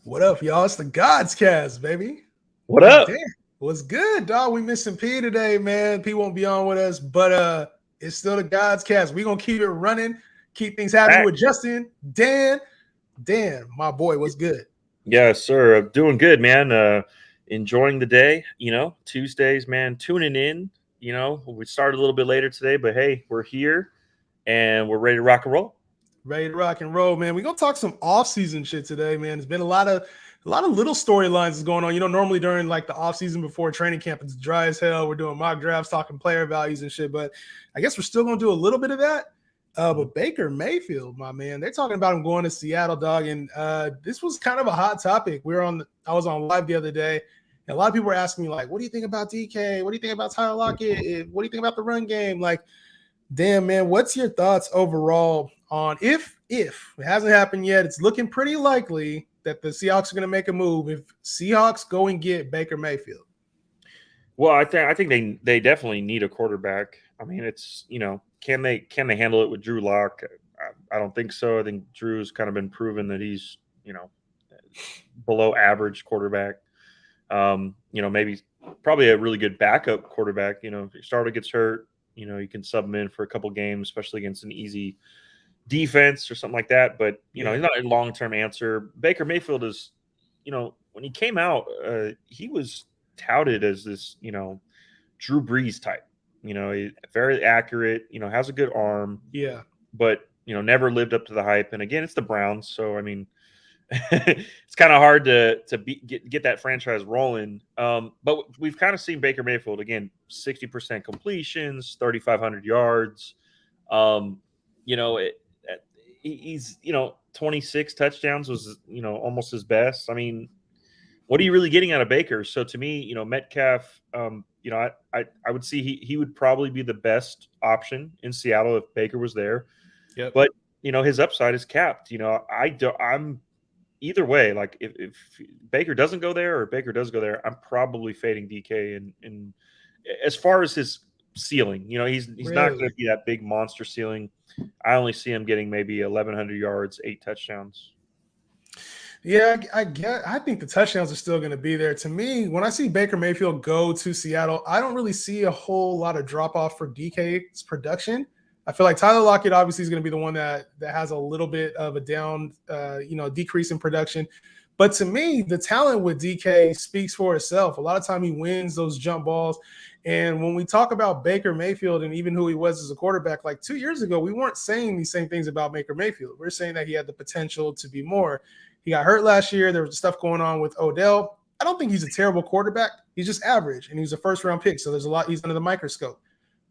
What up, y'all? It's the Gawdscast, baby. What God up? damn. What's good, dog? We missing P today, man. P won't be on with us, but it's still the Gawdscast. We're gonna keep it running, keep things happening Back. with Justin, Dan. Dan, my boy, what's good? Yes, sir. Doing good, man. Enjoying the day. Tuesdays, man. Tuning in. We started a little bit later today, but hey, we're here and we're ready to rock and roll. Ready to rock and roll, man. We're gonna talk some off-season shit today, man. There's been a lot of little storylines is going on. Normally during like the off-season before training camp, it's dry as hell. We're doing mock drafts, talking player values and shit. But I guess we're still gonna do a little bit of that. But Baker Mayfield, my man, they're talking about him going to Seattle, dog. And this was kind of a hot topic. I was on live the other day, and a lot of people were asking me, like, what do you think about DK? What do you think about Tyler Lockett? What do you think about the run game? Like, damn, man, what's your thoughts overall on if it hasn't happened yet? It's looking pretty likely that the Seahawks are going to make a move. If Seahawks go and get Baker Mayfield, Well, I think they definitely need a quarterback. I mean, it's can they handle it with Drew Lock? I don't think so. I think Drew's kind of been proven that he's below average quarterback. Maybe probably a really good backup quarterback. If your starter gets hurt, you can sub him in for a couple games, especially against an easy defense or something like that. But he's not a long-term answer. Baker Mayfield is, when he came out, he was touted as this, Drew Brees type. Very accurate. Has a good arm. yeah, But never lived up to the hype. And again, it's the Browns, so I mean, it's kind of hard to get that franchise rolling. But we've kind of seen Baker Mayfield again, 60% completions, 3,500 yards. Um, he's 26 touchdowns was almost his best. I mean, what are you really getting out of Baker? So to me, Metcalf, I would see he would probably be the best option in Seattle if Baker was there. yep, But his upside is capped. I'm either way. Like if Baker doesn't go there or Baker does go there, I'm probably fading DK. And as far as his ceiling, he's not going to be that big monster ceiling. I only see him getting maybe 1,100 yards, 8 touchdowns. Yeah, I think the touchdowns are still going to be there. To me, when I see Baker Mayfield go to Seattle, I don't really see a whole lot of drop off for DK's production. I feel like Tyler Lockett obviously is going to be the one that has a little bit of a down, decrease in production. But to me, the talent with DK speaks for itself. A lot of time he wins those jump balls. And when we talk about Baker Mayfield and even who he was as a quarterback, like 2 years ago, we weren't saying these same things about Baker Mayfield. We're saying that he had the potential to be more. He got hurt last year. There was stuff going on with Odell. I don't think he's a terrible quarterback. He's just average, and he was a first-round pick, so there's a lot. He's under the microscope.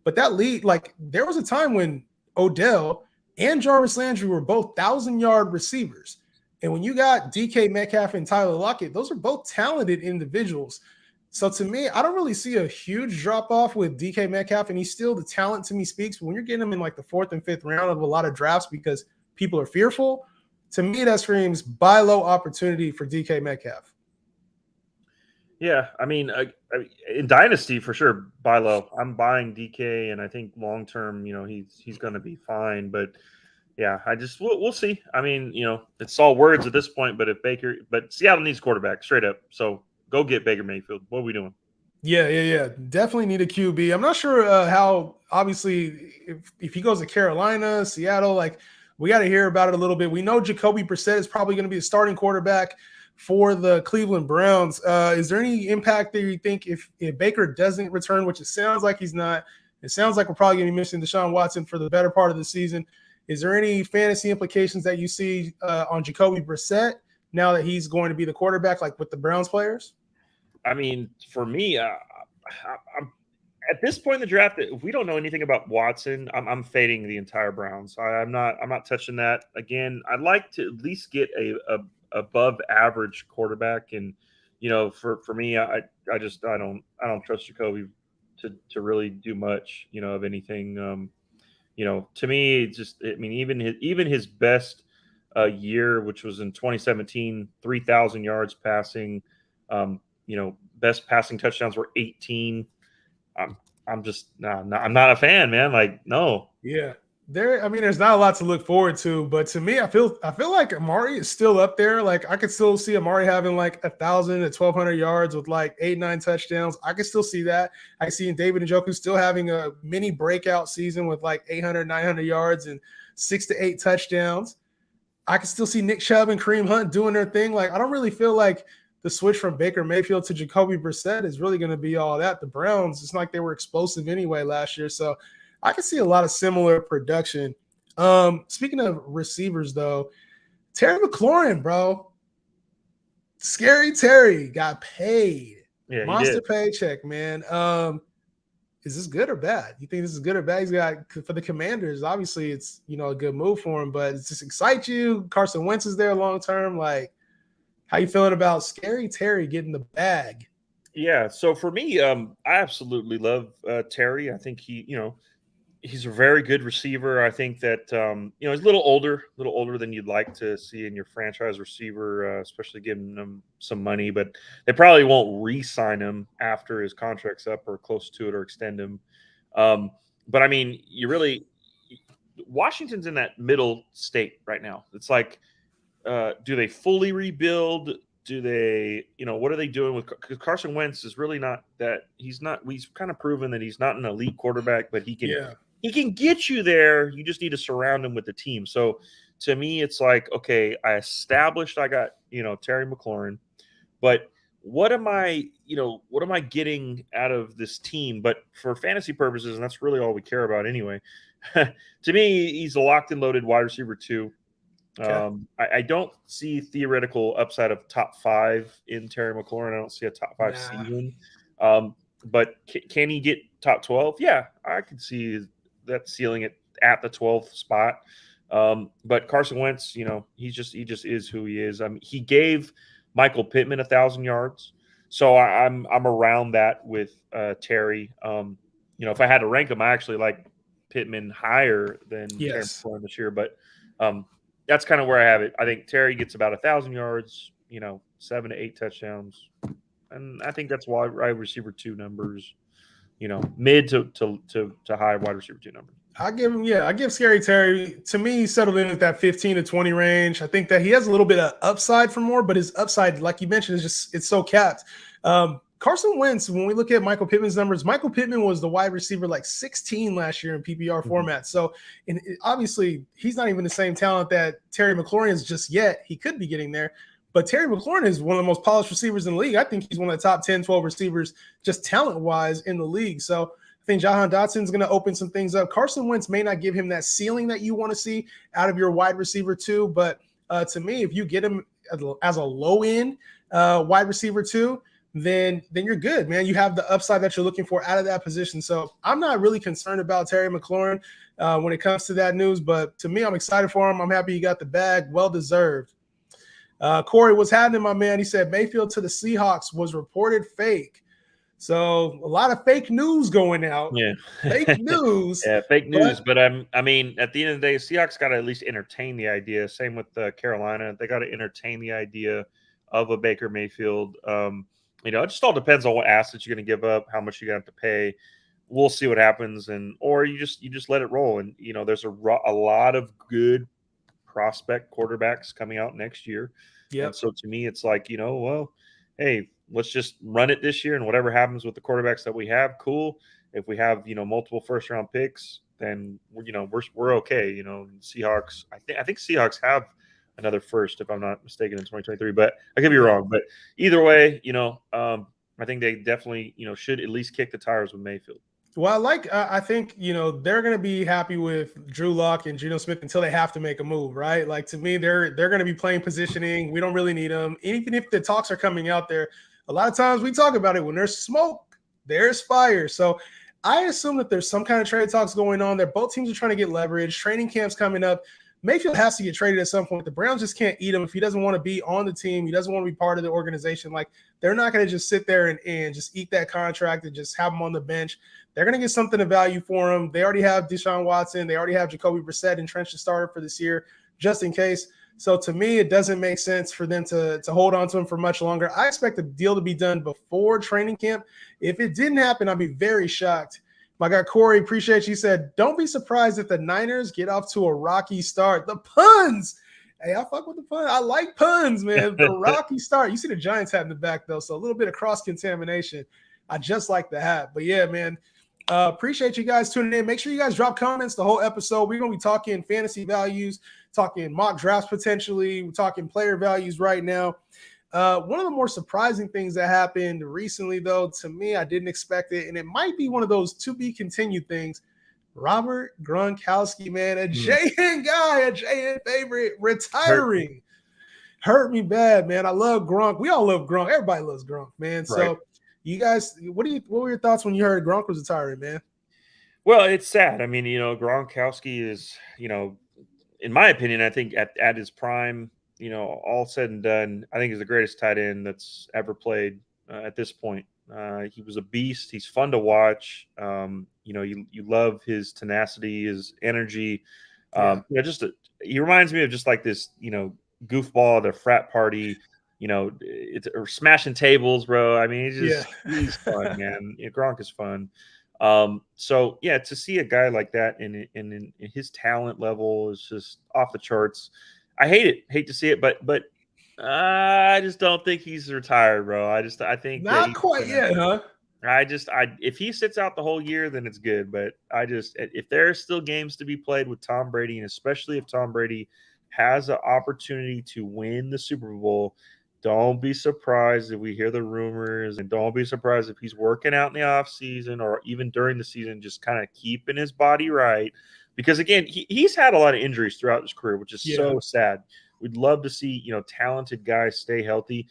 But that lead, like there was a time when Odell and Jarvis Landry were both 1,000-yard receivers. And when you got DK Metcalf and Tyler Lockett, those are both talented individuals. So to me, I don't really see a huge drop-off with DK Metcalf, and he's still the talent to me speaks. But when you're getting him in like the 4th and 5th round of a lot of drafts because people are fearful, to me that screams buy low opportunity for DK Metcalf. Yeah, I mean, in Dynasty for sure, buy low. I'm buying DK, and I think long term, he's going to be fine. But yeah, we'll see. I mean, it's all words at this point. But Seattle needs quarterback straight up. So go get Baker Mayfield. What are we doing? Yeah. Definitely need a QB. I'm not sure how. Obviously, if he goes to Carolina, Seattle, like we got to hear about it a little bit. We know Jacoby Brissett is probably going to be the starting quarterback for the Cleveland Browns. Is there any impact that you think if Baker doesn't return, which it sounds like he's not? It sounds like we're probably going to be missing Deshaun Watson for the better part of the season. Is there any fantasy implications that you see on Jacoby Brissett now that he's going to be the quarterback, like with the Browns players? I mean, for me, I'm at this point in the draft, if we don't know anything about Watson, I'm fading the entire Browns. I'm not touching that again. I'd like to at least get a above average quarterback, and for me, I don't trust Jacoby to really do much, of anything. To me, even his best year, which was in 2017, 3,000 yards passing. Best passing touchdowns were 18. I'm just I'm not a fan, man. Like, no. Yeah. there's not a lot to look forward to, but to me, I feel like Amari is still up there. Like I could still see Amari having like 1,000 to 1,200 yards with like 8-9 touchdowns. I could still see that. I can see David Njoku still having a mini breakout season with like 800, 900 yards and 6 to 8 touchdowns. I can still see Nick Chubb and Kareem Hunt doing their thing. Like I don't really feel like the switch from Baker Mayfield to Jacoby Brissett is really going to be all that. The Browns, it's like they were explosive anyway last year, so I can see a lot of similar production. Speaking of receivers, though, Terry McLaurin, bro, Scary Terry got paid, Yeah, he monster did. paycheck, man. Is this good or bad? You think this is good or bad? He's got for the Commanders. Obviously, it's a good move for him, but does this excite you? Carson Wentz is there long term. Like, how you feeling about Scary Terry getting the bag? Yeah. So for me, I absolutely love Terry. I think he's a very good receiver. I think that he's a little older than you'd like to see in your franchise receiver, especially giving him some money. But they probably won't re-sign him after his contract's up or close to it, or extend him. But I mean, Washington's in that middle state right now. It's like, do they fully rebuild? Do they, what are they doing with? Because Carson Wentz is really not that. He's not. He's kind of proven that he's not an elite quarterback, but he can. Yeah. He can get you there. You just need to surround him with the team. So to me, it's like, okay, I established I got, Terry McLaurin, but what am I getting out of this team? But for fantasy purposes, and that's really all we care about anyway. To me, he's a locked and loaded wide receiver 2. Okay. I don't see theoretical upside of top 5 in Terry McLaurin. I don't see a top 5 Nah. season. But can he get top 12? Yeah, I can see that ceiling at the 12th spot. But Carson Wentz, he just is who he is. I mean, he gave Michael Pittman 1,000 yards, so I'm around that with Terry. If I had to rank him, I actually like Pittman higher than Terry Yes. McLaurin this year, but that's kind of where I have it. I think Terry gets about 1,000 yards, 7 to 8 touchdowns, and I think that's wide receiver 2 numbers. Mid to high wide receiver 2 numbers. I give Scary Terry, to me, he settled in at that 15 to 20 range. I think that he has a little bit of upside for more, but his upside, like you mentioned, it's so capped. Carson Wentz, when we look at Michael Pittman's numbers, Michael Pittman was the wide receiver like 16 last year in PPR format. So, obviously, he's not even the same talent that Terry McLaurin is just yet. He could be getting there. But Terry McLaurin is one of the most polished receivers in the league. I think he's one of the top 10, 12 receivers just talent-wise in the league. So I think Jahan Dotson's going to open some things up. Carson Wentz may not give him that ceiling that you want to see out of your wide receiver 2. But to me, if you get him as a low-end wide receiver 2, then you're good, man. You have the upside that you're looking for out of that position. So I'm not really concerned about Terry McLaurin when it comes to that news. But to me, I'm excited for him. I'm happy he got the bag. Well-deserved. Corey, what's happening, my man? He said Mayfield to the Seahawks was reported fake. So a lot of fake news going out. Yeah. Fake news. Yeah, fake news. But I mean, at the end of the day, Seahawks got to at least entertain the idea. Same with Carolina. They got to entertain the idea of a Baker Mayfield. It just all depends on what assets you're going to give up, how much you're going to have to pay. We'll see what happens, or you just let it roll. And there's a lot of good prospect quarterbacks coming out next year. Yep. And so to me, it's like, well, hey, let's just run it this year, and whatever happens with the quarterbacks that we have, cool. If we have, multiple first round picks, then we're okay. Seahawks, I think Seahawks have another first, if I'm not mistaken, in 2023, but I could be wrong. But either way, I think they definitely, should at least kick the tires with Mayfield. Well, I think, they're going to be happy with Drew Lock and Geno Smith until they have to make a move, right? Like, to me, they're going to be playing positioning. We don't really need them. Even if the talks are coming out there, a lot of times we talk about it. When there's smoke, there's fire. So I assume that there's some kind of trade talks going on there. Both teams are trying to get leverage. Training camp's coming up. Mayfield has to get traded at some point. The Browns just can't eat him if he doesn't want to be on the team. He doesn't want to be part of the organization. Like, they're not going to just sit there and just eat that contract and just have him on the bench. They're going to get something of value for him. They already have Deshaun Watson. They already have Jacoby Brissett entrenched to starter for this year, just in case. So to me, it doesn't make sense for them to hold on to him for much longer. I expect the deal to be done before training camp. If it didn't happen, I'd be very shocked. My guy Corey, appreciate you. Said, don't be surprised if the Niners get off to a rocky start. The puns. Hey, I fuck with the pun. I like puns, man. The rocky start. You see the Giants hat in the back, though, so a little bit of cross-contamination. I just like the hat. But yeah, man, appreciate you guys tuning in. Make sure you guys drop comments the whole episode. We're going to be talking fantasy values, talking mock drafts potentially. We're talking player values right now. One of the more surprising things that happened recently, though, to me, I didn't expect it, and it might be one of those to be continued things. Robert Gronkowski, man, a JN guy, a JN favorite, retiring. Hurt me bad, man. I love Gronk. We all love Gronk. Everybody loves Gronk, man. So, Right. you guys, what were your thoughts when you heard Gronk was retiring, man? Well, it's sad. I mean, Gronkowski is, in my opinion, I think at his prime, all said and done, I think he's the greatest tight end that's ever played at this point. He was a beast. He's fun to watch. You love his tenacity, his energy. He reminds me of just like this, goofball at a frat party. Or smashing tables, bro. I mean, he's fun, man. Gronk is fun. So yeah, to see a guy like that in his talent level is just off the charts. I hate to see it, but I just don't think he's retired, bro. I think Not quite yet, huh? If he sits out the whole year, then it's good. But if there are still games to be played with Tom Brady, and especially if Tom Brady has an opportunity to win the Super Bowl, don't be surprised if we hear the rumors, and don't be surprised if he's working out in the off season or even during the season, just kind of keeping his body right. Because again, he's had a lot of injuries throughout his career, which is so sad. We'd love to see, talented guys stay healthy.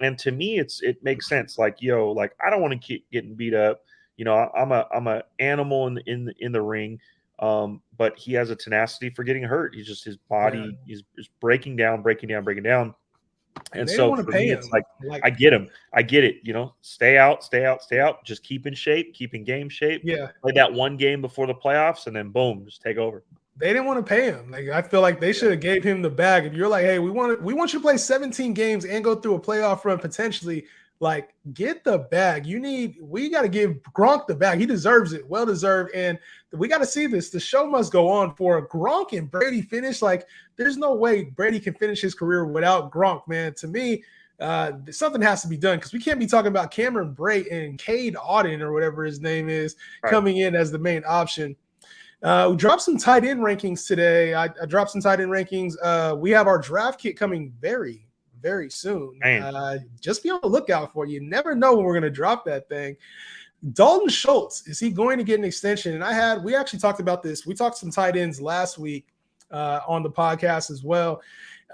And to me, it makes sense. Like, I don't want to keep getting beat up. I'm a animal in the ring. But he has a tenacity for getting hurt. His body is breaking down. And they so want to for pay me, him. it's like I get him. I get it. Stay out. Just keep in shape, keep in game shape. Yeah. Play that one game before the playoffs, and then boom, just take over. They didn't want to pay him. Like, I feel like they should have gave him the bag. If you're like, hey, we want you to play 17 games and go through a playoff run potentially, like, get the bag. We got to give Gronk the bag. He deserves it. Well deserved. And we got to see this. The show must go on for Gronk and Brady finish. Like, there's no way Brady can finish his career without Gronk, man. To me, something has to be done because we can't be talking about Cameron Brate and Cade Auden or whatever his name is coming in as the main option. We dropped some tight end rankings today. I dropped some tight end rankings. We have our draft kit coming very, very soon. Just be on the lookout for it. You never know when we're going to drop that thing. Dalton Schultz, is he going to get an extension? And we actually talked about this. We talked some tight ends last week on the podcast as well.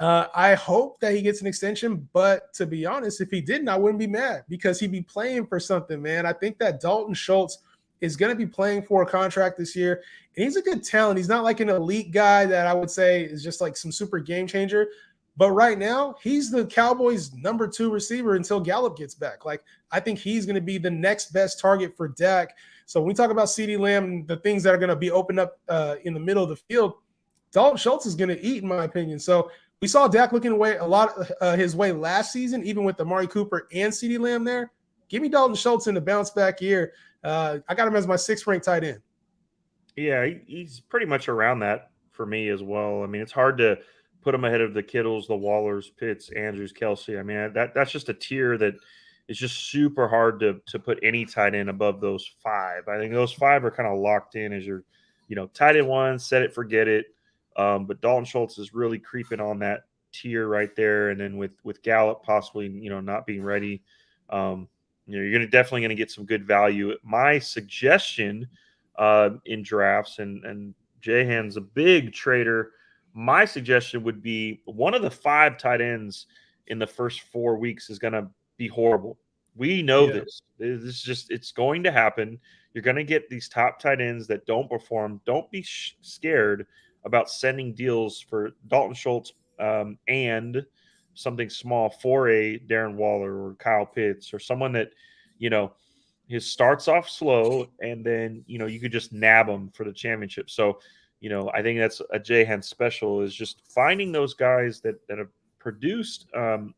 I hope that he gets an extension, but to be honest, if he didn't, I wouldn't be mad because he'd be playing for something, man. I think that Dalton Schultz is going to be playing for a contract this year, and he's a good talent. He's not like an elite guy that I would say is just like some super game changer, but right now he's the Cowboys' number 2 receiver until Gallup gets back. Like, I think he's going to be the next best target for Dak. So when we talk about CeeDee Lamb and the things that are going to be opened up in the middle of the field, Dalton Schultz is going to eat, in my opinion. So we saw Dak looking away a lot his way last season, even with Amari Cooper and CeeDee Lamb there. Give me Dalton Schultz in the bounce back year. I got him as my 6th ranked tight end. Yeah, he's pretty much around that for me as well. I mean, it's hard to put him ahead of the Kittles, the Wallers, Pitts, Andrews, Kelsey. I mean, that's just a tier that is just super hard to put any tight end above those 5. I think those 5 are kind of locked in as your, tight end 1, set it, forget it. But Dalton Schultz is really creeping on that tier right there. And then with Gallup possibly, not being ready, you're definitely going to get some good value. My suggestion in drafts, and Jahan's a big trader. My suggestion would be one of the 5 tight ends in the first 4 weeks is going to be horrible. We know this. It's going to happen. You're going to get these top tight ends that don't perform. Don't be scared about sending deals for Dalton Schultz and something small for a Darren Waller or Kyle Pitts or someone that, his starts off slow and then, you could just nab them for the championship. So, I think that's a Jahan special, is just finding those guys that have produced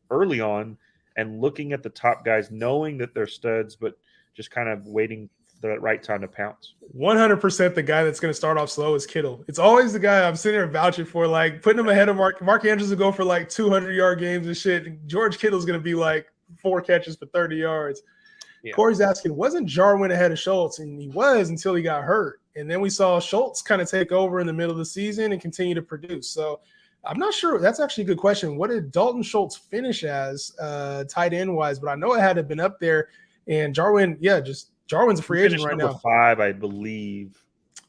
early on and looking at the top guys, knowing that they're studs, but just kind of waiting the right time to pounce. 100% the guy that's going to start off slow is Kittle. It's always the guy I'm sitting there vouching for, like putting him ahead of Mark Andrews will go for like 200-yard games and shit. And George Kittle's going to be like 4 catches for 30 yards. Yeah. Corey's asking, wasn't Jarwin ahead of Schultz? And he was until he got hurt. And then we saw Schultz kind of take over in the middle of the season and continue to produce. So I'm not sure. That's actually a good question. What did Dalton Schultz finish as tight end wise? But I know it had to have been up there. And Jarwin, Jarwin's a free agent right now. Number 5, I believe.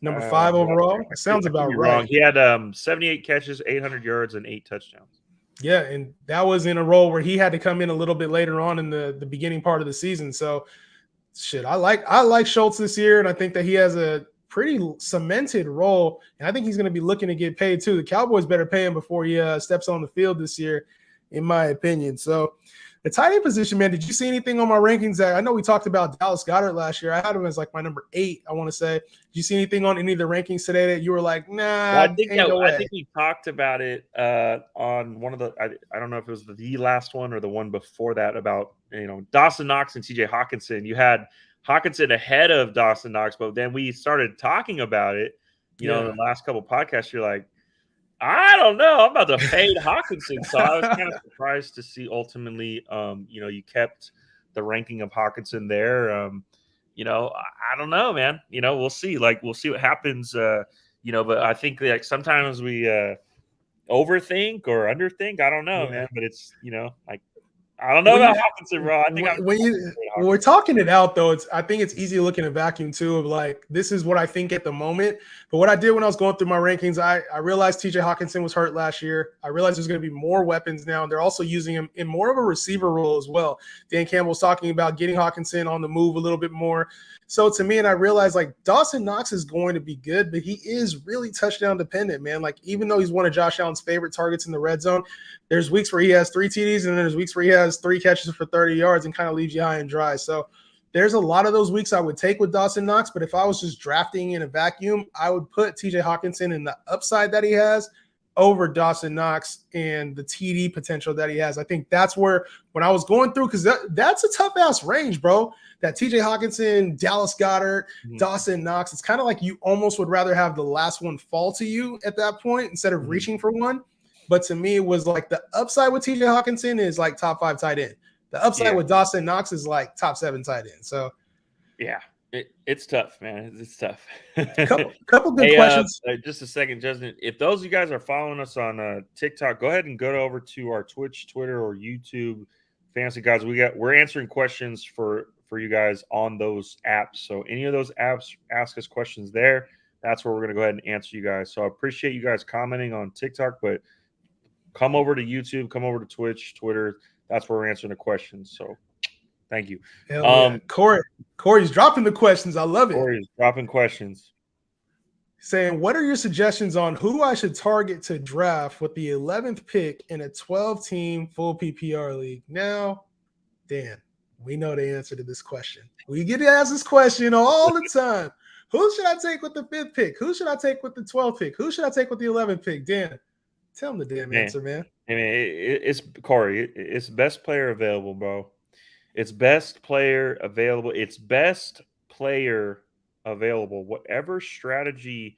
Number 5 overall? Sounds about right. Wrong. He had 78 catches, 800 yards, and 8 touchdowns. Yeah, and that was in a role where he had to come in a little bit later on in the beginning part of the season. So, shit, I like Schultz this year, and I think that he has a pretty cemented role, and I think he's going to be looking to get paid too. The Cowboys better pay him before he steps on the field this year, in my opinion. So, the tight end position, man, did you see anything on my rankings? I know we talked about Dallas Goedert last year. I had him as like my number 8, I want to say. Did you see anything on any of the rankings today that you were like, nah, well, I think we talked about it on one of the I don't know if it was the last one or the one before that about, Dawson Knox and TJ Hawkinson. You had Hawkinson ahead of Dawson Knox, but then we started talking about it, in the last couple podcasts. You're like, I don't know. I'm about to fade Hawkinson. So I was kind of surprised to see ultimately, you kept the ranking of Hawkinson there. I don't know, man. We'll see. We'll see what happens. But I think like sometimes we overthink or underthink. I don't know, man. But it's, I don't know about Hawkinson, bro. I think when we're talking it out, though, I think it's easy to look in a vacuum too of like, this is what I think at the moment. But what I did when I was going through my rankings, I realized TJ Hawkinson was hurt last year. I realized there's going to be more weapons now, and they're also using him in more of a receiver role as well. Dan Campbell's talking about getting Hawkinson on the move a little bit more. So to me, and I realized like Dawson Knox is going to be good, but he is really touchdown dependent, man. Like even though he's one of Josh Allen's favorite targets in the red zone, there's weeks where he has 3 TDs and then there's weeks where he has 3 catches for 30 yards and kind of leaves you high and dry. So there's a lot of those weeks I would take with Dawson Knox, but if I was just drafting in a vacuum, I would put TJ Hawkinson in the upside that he has over Dawson Knox and the TD potential that he has. I think that's where when I was going through, because that's a tough ass range, bro. That TJ Hawkinson, Dallas Goedert, Dawson Knox, it's kind of like you almost would rather have the last one fall to you at that point instead of reaching for one. But to me, it was like the upside with TJ Hawkinson is like top 5 tight end. The upside with Dawson Knox is like top 7 tight end. So, yeah, it's tough, man. It's tough. couple good questions. Just a second, Justin. If those of you guys are following us on TikTok, go ahead and go over to our Twitch, Twitter, or YouTube Fantasy Guys. We're answering questions for you guys on those apps. So any of those apps, ask us questions there. That's where we're going to go ahead and answer you guys. So I appreciate you guys commenting on TikTok, but come over to YouTube, come over to Twitch, Twitter. That's where we're answering the questions. So thank you. Corey's dropping the questions. I love it. Corey's dropping questions. Saying, what are your suggestions on who I should target to draft with the 11th pick in a 12-team full PPR league? Now, Dan, we know the answer to this question. We get asked this question all the time. Who should I take with the 5th pick? Who should I take with the 12th pick? Who should I take with the 11th pick? Dan, tell him the damn answer, man. I mean, it's Corey. It's best player available, bro. It's best player available. It's best player available. Whatever strategy,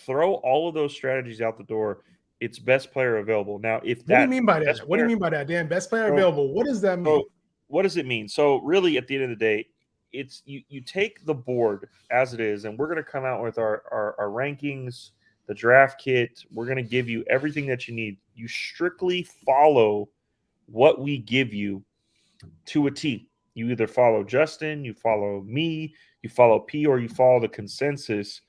throw all of those strategies out the door. It's best player available. Now, if that, what do you mean by that? What do you mean by that, Dan? Best player available. What does that mean? So what does it mean? So really, at the end of the day, it's you take the board as it is, and we're going to come out with our rankings, the draft kit. We're going to give you everything that you need. You strictly follow what we give you to a T. You either follow Justin, you follow me, you follow P, or you follow the consensus.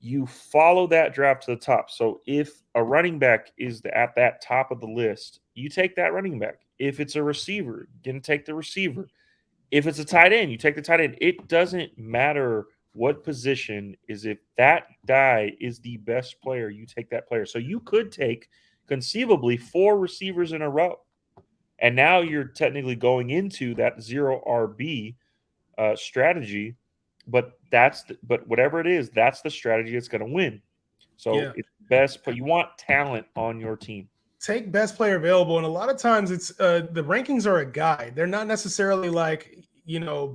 You follow that draft to the top. So if a running back is at that top of the list, you take that running back. If it's a receiver, you're going to take the receiver. If it's a tight end, you take the tight end. It doesn't matter what position is. If that guy is the best player, you take that player. So you could take conceivably 4 receivers in a row. And now you're technically going into that 0 RB strategy, but whatever it is, that's the strategy that's going to win. So it's best, but you want talent on your team. Take best player available, and a lot of times it's the rankings are a guide. They're not necessarily like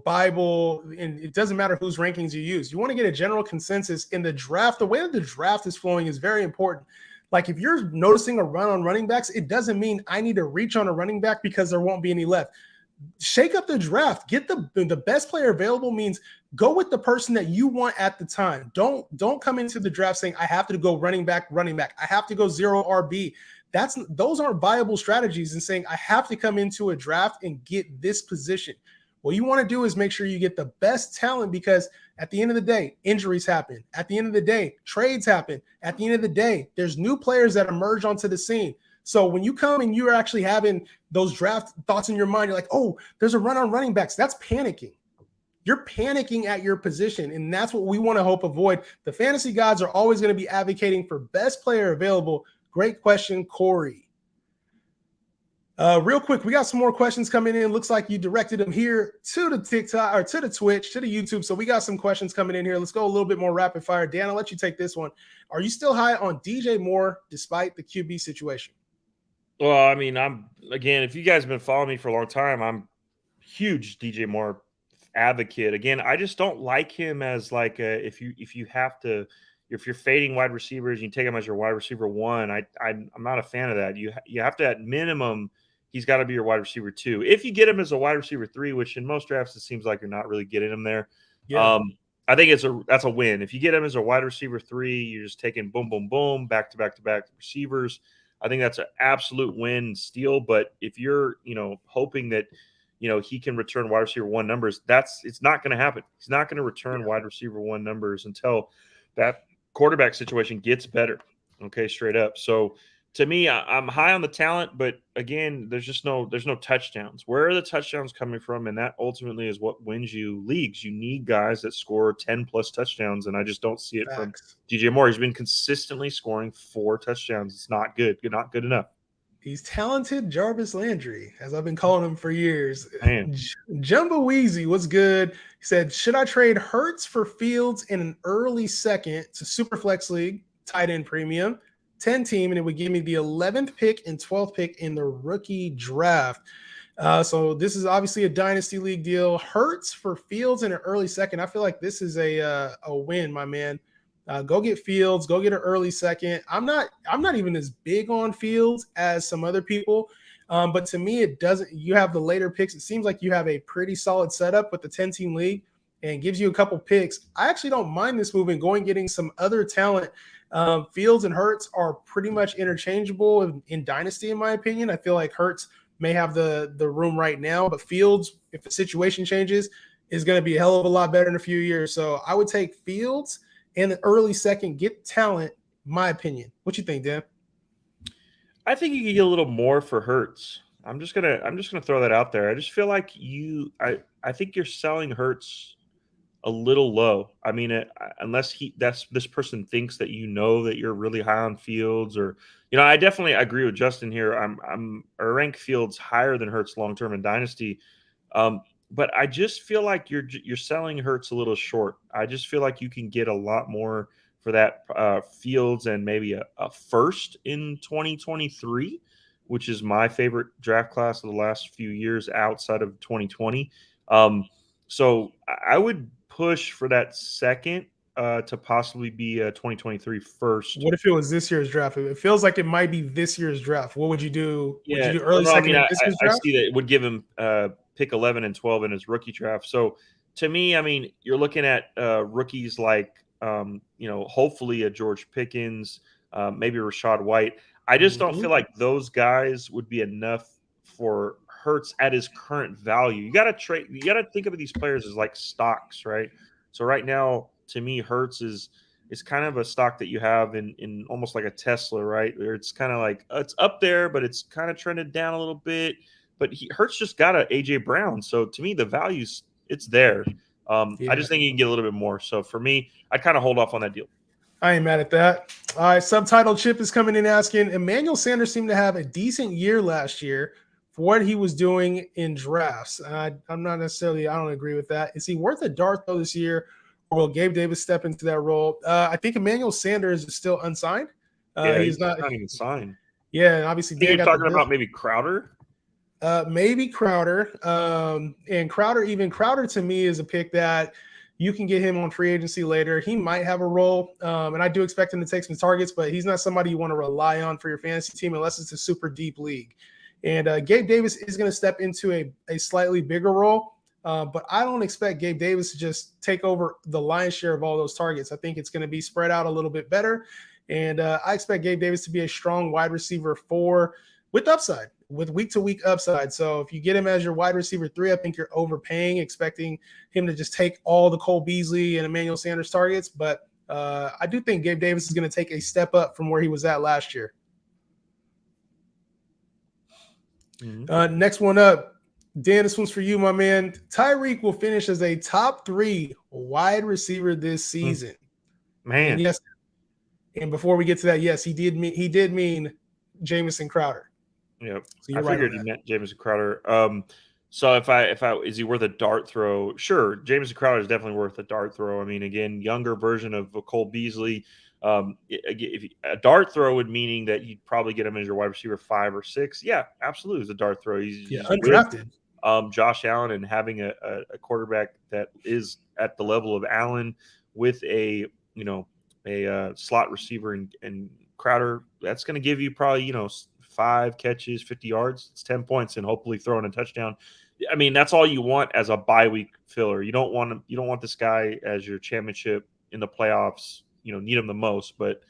Bible, and it doesn't matter whose rankings you use. You want to get a general consensus in the draft. The way that the draft is flowing is very important. Like if you're noticing a run on running backs, it doesn't mean I need to reach on a running back because there won't be any left. Shake up the draft. Get the best player available means go with the person that you want at the time. Don't come into the draft saying I have to go running back. I have to go 0 RB. Those aren't viable strategies, and saying I have to come into a draft and get this position. What you want to do is make sure you get the best talent, because at the end of the day, injuries happen. At the end of the day, trades happen. At the end of the day, there's new players that emerge onto the scene. So when you come and you're actually having those draft thoughts in your mind, you're like, oh, there's a run on running backs. That's panicking. You're panicking at your position, and that's what we want to hope avoid. The fantasy gods are always going to be advocating for best player available. Great question, Corey. Real quick, we got some more questions coming in. Looks like you directed them here to the TikTok, or to the Twitch, to the YouTube. So we got some questions coming in here. Let's go a little bit more rapid fire. Dan, I'll let you take this one. Are you still high on DJ Moore despite the QB situation? Well, I mean, if you guys have been following me for a long time, I'm huge DJ Moore advocate. Again, I just don't like him as like if you're fading wide receivers, you take him as your wide receiver 1. I'm not a fan of that. You have to, at minimum, he's got to be your wide receiver 2. If you get him as a wide receiver 3, which in most drafts it seems like you're not really getting him there. Yeah. I think that's a win. If you get him as a wide receiver 3, you're just taking boom, boom, boom, back to back to back receivers. I think that's an absolute win steal. But if you're, hoping that, he can return wide receiver 1 numbers, it's not going to happen. He's not going to return wide receiver 1 numbers until that quarterback situation gets better. Okay, straight up. So to me, I'm high on the talent, but again, there's no touchdowns. Where are the touchdowns coming from? And that ultimately is what wins you leagues. You need guys that score 10 plus touchdowns, and I just don't see it from DJ Moore. He's been consistently scoring 4 touchdowns. It's not good. Not good enough. He's talented Jarvis Landry, as I've been calling him for years. Jumbo Weezy, what's good? He said, should I trade Hurts for Fields in an early second to Superflex League, tight end premium, 10 team, and it would give me the 11th pick and 12th pick in the rookie draft? So this is obviously a dynasty league deal. Hurts for Fields in an early second. I feel like this is a win, my man. Go get Fields. Go get an early second. I'm not even as big on Fields as some other people, but to me, it doesn't. You have the later picks. It seems like you have a pretty solid setup with the 10-team league, and gives you a couple picks. I actually don't mind this move and getting some other talent. Fields and Hurts are pretty much interchangeable in dynasty, in my opinion. I feel like Hurts may have the room right now, but Fields, if the situation changes, is going to be a hell of a lot better in a few years. So I would take Fields in the early second, get talent, my opinion. What you think, Dan? I think you can get a little more for Hurts. I'm just gonna throw that out there. I just feel like I think you're selling Hurts a little low. I mean, unless this person thinks that that you're really high on Fields, or I definitely agree with Justin here. I rank Fields higher than Hurts long term in dynasty. But I just feel like you're selling Hurts a little short. I just feel like you can get a lot more for that Fields, and maybe a first in 2023, which is my favorite draft class of the last few years outside of 2020. So I would push for that second to possibly be a 2023 first. What if it was this year's draft? It feels like it might be this year's draft. What would you do? Yeah, would you do early second? I see that it would give him pick 11 and 12 in his rookie draft. So to me, I mean, you're looking at rookies like, hopefully a George Pickens, maybe Rashad White. I just don't feel like those guys would be enough for Hurts at his current value. You got to think of these players as like stocks, right? So right now, to me, Hurts is kind of a stock that you have in almost like a Tesla, right? Where it's kind of like it's up there, but it's kind of trended down a little bit. But Hurts just got a AJ Brown, so to me, the value's it's there. I just think you can get a little bit more. So for me, I'd kind of hold off on that deal. I ain't mad at that. All right, Subtitled Chip is coming in asking, Emmanuel Sanders seemed to have a decent year last year for what he was doing in drafts. I'm not necessarily, I don't agree with that. Is he worth a dart, though, this year, or will Gabe Davis step into that role? I think Emmanuel Sanders is still unsigned. He's not even signed. Yeah, and obviously, you're talking about maybe Crowder. Maybe Crowder. And Crowder to me is a pick that you can get him on free agency later. He might have a role. And I do expect him to take some targets, but he's not somebody you want to rely on for your fantasy team unless it's a super deep league. And Gabe Davis is going to step into a slightly bigger role. But I don't expect Gabe Davis to just take over the lion's share of all those targets. I think it's going to be spread out a little bit better. And I expect Gabe Davis to be a strong wide receiver 4 with upside, with week-to-week upside. So if you get him as your wide receiver 3, I think you're overpaying, expecting him to just take all the Cole Beasley and Emmanuel Sanders targets. But I do think Gabe Davis is going to take a step up from where he was at last year. Mm-hmm. Next one up, Dan, this one's for you, my man. Tyreek will finish as a top 3 wide receiver this season. Man. And yes, and before we get to that, yes, he did mean Jamison Crowder. Yep. So I figured he meant Jamison Crowder. So if I is he worth a dart throw? Sure, Jamison Crowder is definitely worth a dart throw. I mean, again, younger version of Cole Beasley. If a dart throw would meaning that you'd probably get him as your wide receiver 5 or 6. Yeah, absolutely, it's a dart throw. He's undrafted. With, Josh Allen and having a quarterback that is at the level of Allen with a slot receiver and Crowder, that's going to give you probably 5 catches, 50 yards. It's 10 points, and hopefully throwing a touchdown. I mean, that's all you want as a bye week filler. You don't want this guy as your championship in the playoffs. Need him the most, but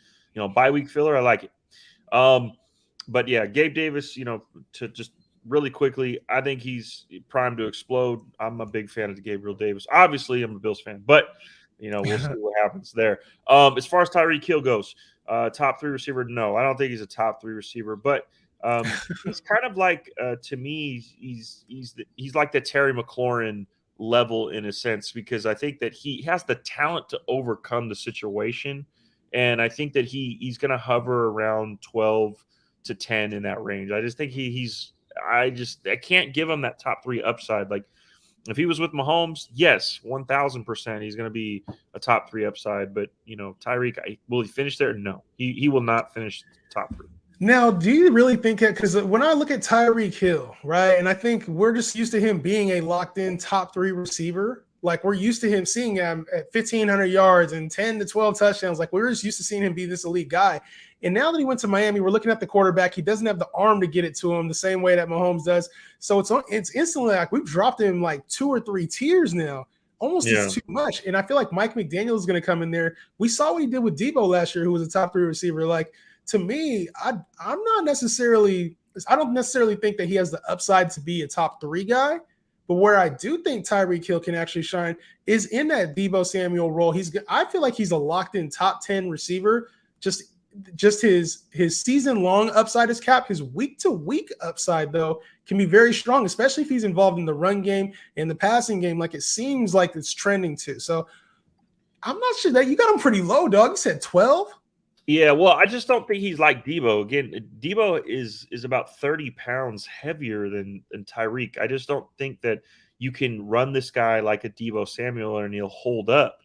bye week filler, I like it. But yeah, Gabe Davis, to just really quickly, I think he's primed to explode. I'm a big fan of Gabriel Davis. Obviously, I'm a Bills fan, but we'll see what happens there. As far as Tyreek Hill goes, top 3 receiver, no, I don't think he's a top 3 receiver, but he's kind of like to me, he's like the Terry McLaurin level in a sense, because I think that he has the talent to overcome the situation, and I think that he's going to hover around 12 to 10 in that range. I just think I can't give him that top 3 upside. Like if he was with Mahomes, yes, 1,000% he's going to be a top 3 upside. But Tyreek, will he finish there? No, he will not finish top 3. Now, do you really think that? Because when I look at Tyreek Hill, right, and I think we're just used to him being a locked-in top 3 receiver. Like we're used to him seeing him at 1,500 yards and 10 to 12 touchdowns. Like we're just used to seeing him be this elite guy. And now that he went to Miami, we're looking at the quarterback. He doesn't have the arm to get it to him the same way that Mahomes does. So it's instantly like we've dropped him like 2 or 3 tiers now. Almost is too much. And I feel like Mike McDaniel is going to come in there. We saw what he did with Debo last year, who was a top 3 receiver. Like to me, I don't necessarily think that he has the upside to be a top 3 guy. But where I do think Tyreek Hill can actually shine is in that Debo Samuel role. I feel like he's a locked-in top 10 receiver. Just his season-long upside is capped. His week-to-week upside, though, can be very strong, especially if he's involved in the run game and the passing game, like it seems like it's trending to. So I'm not sure that you got him pretty low, dog. You said 12? Yeah, well, I just don't think he's like Debo. Again, Debo is about 30 pounds heavier than Tyreek. I just don't think that you can run this guy like a Debo Samuel and he'll hold up.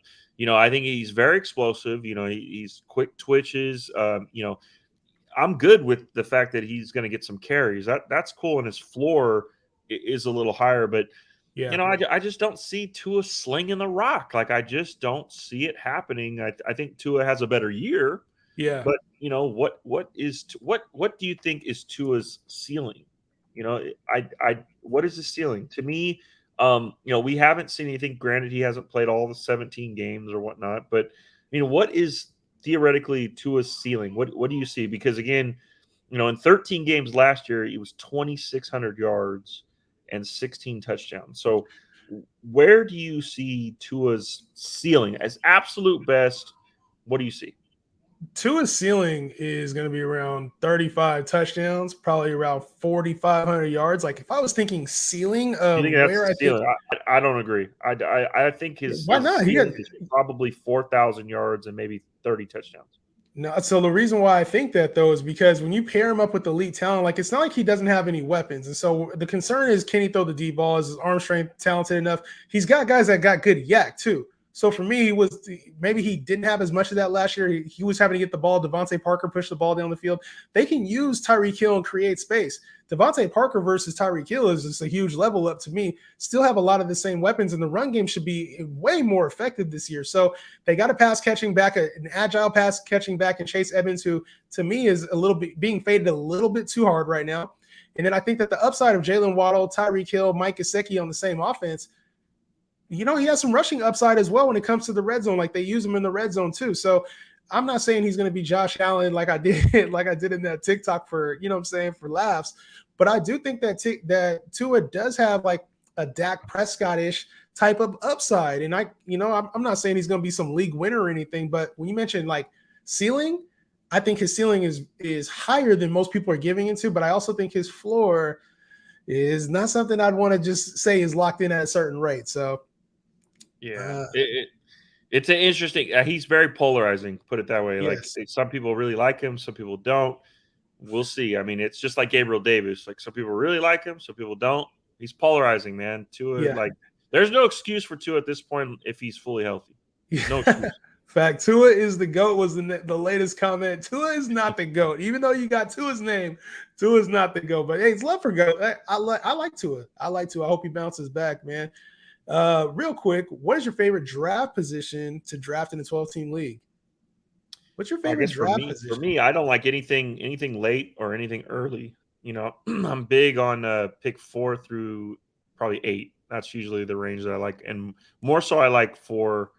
I think he's very explosive. He's quick twitches. I'm good with the fact that he's going to get some carries. That's cool, and his floor is a little higher. But I just don't see Tua slinging the rock. Like I just don't see it happening. I think Tua has a better year. Yeah. But what do you think is Tua's ceiling? What is his ceiling? To me, we haven't seen anything. Granted, he hasn't played all the 17 games or whatnot, but what is theoretically Tua's ceiling? What do you see? Because again, in 13 games last year, he was 2,600 yards and 16 touchdowns. So where do you see Tua's ceiling as absolute best? What do you see? Tua's ceiling is going to be around 35 touchdowns, probably around 4,500 yards. Like if I was thinking ceiling of where I think, I don't agree. I think his ceiling is probably 4,000 yards and maybe 30 touchdowns. No, so the reason why I think that though is because when you pair him up with elite talent, like it's not like he doesn't have any weapons, and so the concern is can he throw the deep ball? Is his arm strength talented enough? He's got guys that got good yak too. So for me, maybe he didn't have as much of that last year. He was having to get the ball. Devontae Parker pushed the ball down the field. They can use Tyreek Hill and create space. Devontae Parker versus Tyreek Hill is just a huge level up to me. Still have a lot of the same weapons, and the run game should be way more effective this year. So they got a pass catching back, an agile pass catching back, and Chase Edmonds, who to me is a little bit being faded a little bit too hard right now. And then I think that the upside of Jalen Waddle, Tyreek Hill, Mike Gesicki on the same offense, he has some rushing upside as well when it comes to the red zone. Like they use him in the red zone too. So I'm not saying he's going to be Josh Allen like I did in that TikTok for, for laughs. But I do think that Tua does have like a Dak Prescott-ish type of upside. And I'm not saying he's going to be some league winner or anything, but when you mentioned like ceiling, I think his ceiling is higher than most people are giving into, but I also think his floor is not something I'd want to just say is locked in at a certain rate. So yeah, it's an interesting. He's very polarizing. Put it that way. Yes. Like some people really like him, some people don't. We'll see. I mean, it's just like Gabriel Davis. Like some people really like him, some people don't. He's polarizing, man. Tua, like there's no excuse for Tua at this point if he's fully healthy. No excuse. Fact, Tua is the GOAT was the latest comment. Tua is not the GOAT. Even though you got Tua's name, Tua is not the GOAT. But hey, it's love for GOAT. I like Tua. I hope he bounces back, man. Real quick, what is your favorite draft position to draft in a 12-team league? What's your favorite draft position? For me, I don't like anything late or anything early. I'm big on pick 4 through probably 8. That's usually the range that I like, and more so I like 4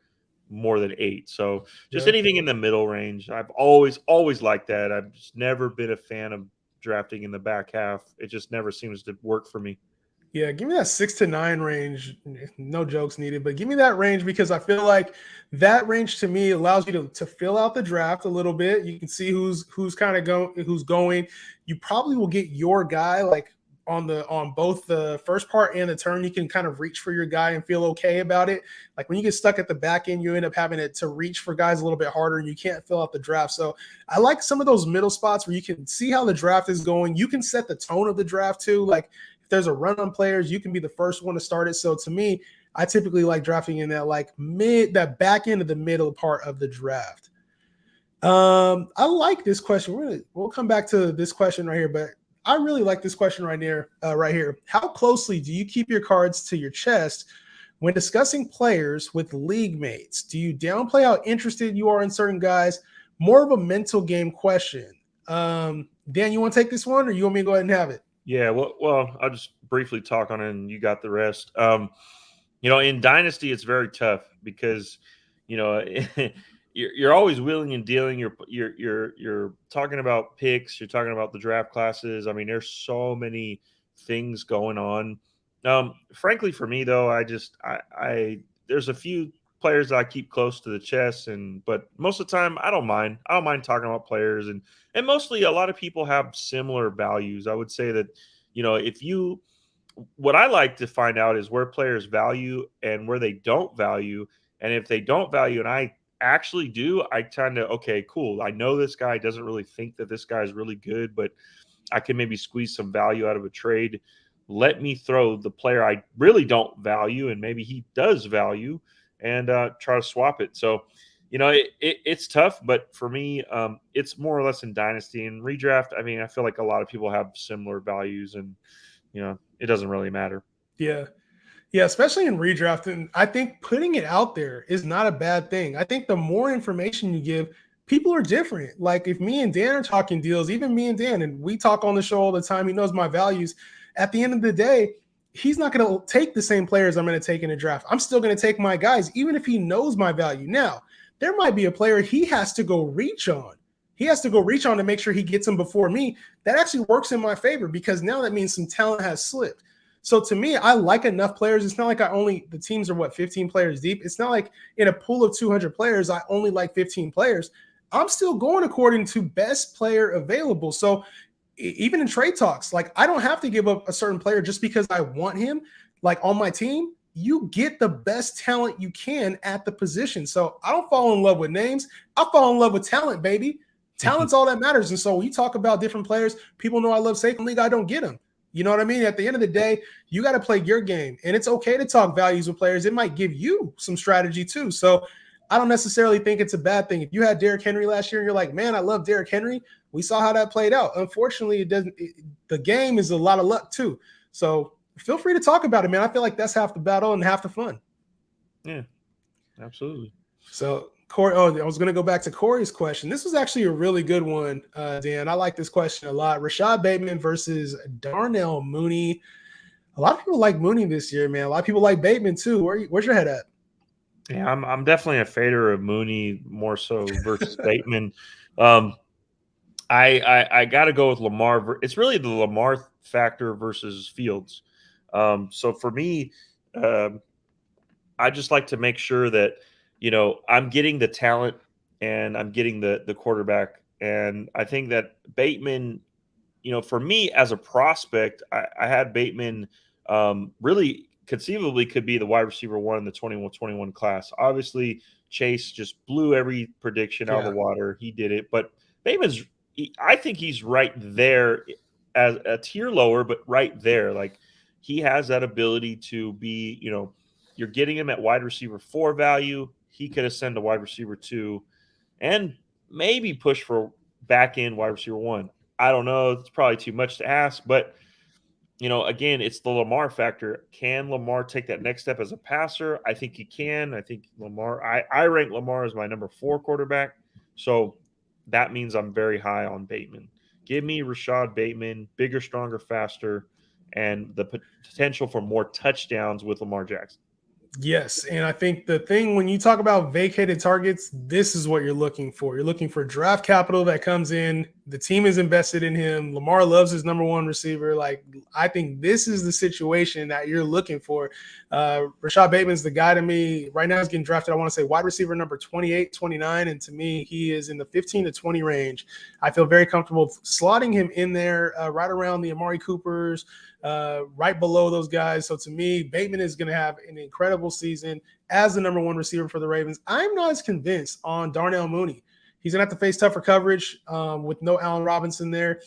more than 8. So just anything in the middle range. I've always liked that. I've just never been a fan of drafting in the back half. It just never seems to work for me. Yeah, give me that 6 to 9 range. No jokes needed, but give me that range because I feel like that range to me allows you to fill out the draft a little bit. You can see who's going. You probably will get your guy like on both the first part and the turn. You can kind of reach for your guy and feel okay about it. Like when you get stuck at the back end, you end up having to reach for guys a little bit harder and you can't fill out the draft. So I like some of those middle spots where you can see how the draft is going. You can set the tone of the draft too. Like there's a run on players, you can be the first one to start it. So to me, I typically like drafting in that back end of the middle part of the draft. I like this question. We'll come back to this question right here, but I really like this question right here. How closely do you keep your cards to your chest when discussing players with league mates? Do you downplay how interested you are in certain guys? More of a mental game question. Dan, you want to take this one, or you want me to go ahead and have it? Yeah, well, I'll just briefly talk on it, and you got the rest. In Dynasty, it's very tough because, you're always wheeling and dealing. You're talking about picks. You're talking about the draft classes. I mean, there's so many things going on. Frankly, for me though, there's a few players that I keep close to the chest, but most of the time I don't mind. I don't mind talking about players, and mostly a lot of people have similar values. I would say that, what I like to find out is where players value and where they don't value. And if they don't value and I actually do, I kind of, okay, cool. I know this guy doesn't really think that this guy is really good, but I can maybe squeeze some value out of a trade. Let me throw the player I really don't value and maybe he does value and try to swap it. So, it's tough, but for me, it's more or less in Dynasty and redraft. I mean, I feel like a lot of people have similar values and, it doesn't really matter. Yeah. Yeah, especially in redraft. And I think putting it out there is not a bad thing. I think the more information you give, people are different. Like if me and Dan are talking deals, even me and Dan, and we talk on the show all the time, he knows my values. At the end of the day, he's not going to take the same players I'm going to take in a draft. I'm still going to take my guys, even if he knows my value. Now, there might be a player he has to go reach on. He has to go reach on to make sure he gets him before me. That actually works in my favor because now that means some talent has slipped. So to me, I like enough players. It's not like the teams are 15 players deep. It's not like in a pool of 200 players, I only like 15 players. I'm still going according to best player available. So even in trade talks, like I don't have to give up a certain player just because I want him like on my team. You get the best talent you can at the position. So I don't fall in love with names. I fall in love with talent, baby. Talent's all that matters. And so when you talk about different players, people know I love Saquon League. I don't get them. You know what I mean? At the end of the day, you got to play your game, and it's okay to talk values with players. It might give you some strategy too. So I don't necessarily think it's a bad thing. If you had Derrick Henry last year and you're like, man, I love Derrick Henry, we saw how that played out. Unfortunately, it doesn't. The game is a lot of luck too. So feel free to talk about it, man. I feel like that's half the battle and half the fun. Yeah, absolutely. So Corey, I was going to go back to Corey's question. This was actually a really good one, Dan. I like this question a lot. Rashad Bateman versus Darnell Mooney. A lot of people like Mooney this year, man. A lot of people like Bateman too. Where's your head at? Yeah, I'm definitely a fader of Mooney more so versus Bateman. Um, I got to go with Lamar. It's really the Lamar factor versus Fields. So for me, um, I just like to make sure that I'm getting the talent and I'm getting the quarterback. And I think that Bateman, for me as a prospect, I had Bateman really conceivably could be the wide receiver one in the 21-21 class. Obviously, Chase just blew every prediction out of the water. He did it. But Bateman's, I think he's right there as a tier lower, but right there. Like he has that ability to be, you're getting him at wide receiver 4 value. He could ascend to wide receiver 2 and maybe push for back end wide receiver 1. I don't know. It's probably too much to ask, but again, it's the Lamar factor. Can Lamar take that next step as a passer? I think he can. I think Lamar. I rank Lamar as my number 4 quarterback, so that means I'm very high on Bateman. Give me Rashad Bateman, bigger, stronger, faster, and the potential for more touchdowns with Lamar Jackson. Yes, and I think the thing when you talk about vacated targets, this is what you're looking for. You're looking for draft capital that comes in. The team is invested in him. Lamar loves his number 1 receiver. Like, I think this is the situation that you're looking for. Rashad Bateman's the guy to me. Right now he's getting drafted, I want to say, wide receiver number 28, 29. And to me, he is in the 15 to 20 range. I feel very comfortable slotting him in there right around the Amari Coopers, right below those guys. So to me, Bateman is going to have an incredible season as the number 1 receiver for the Ravens. I'm not as convinced on Darnell Mooney. He's going to have to face tougher coverage with no Allen Robinson there.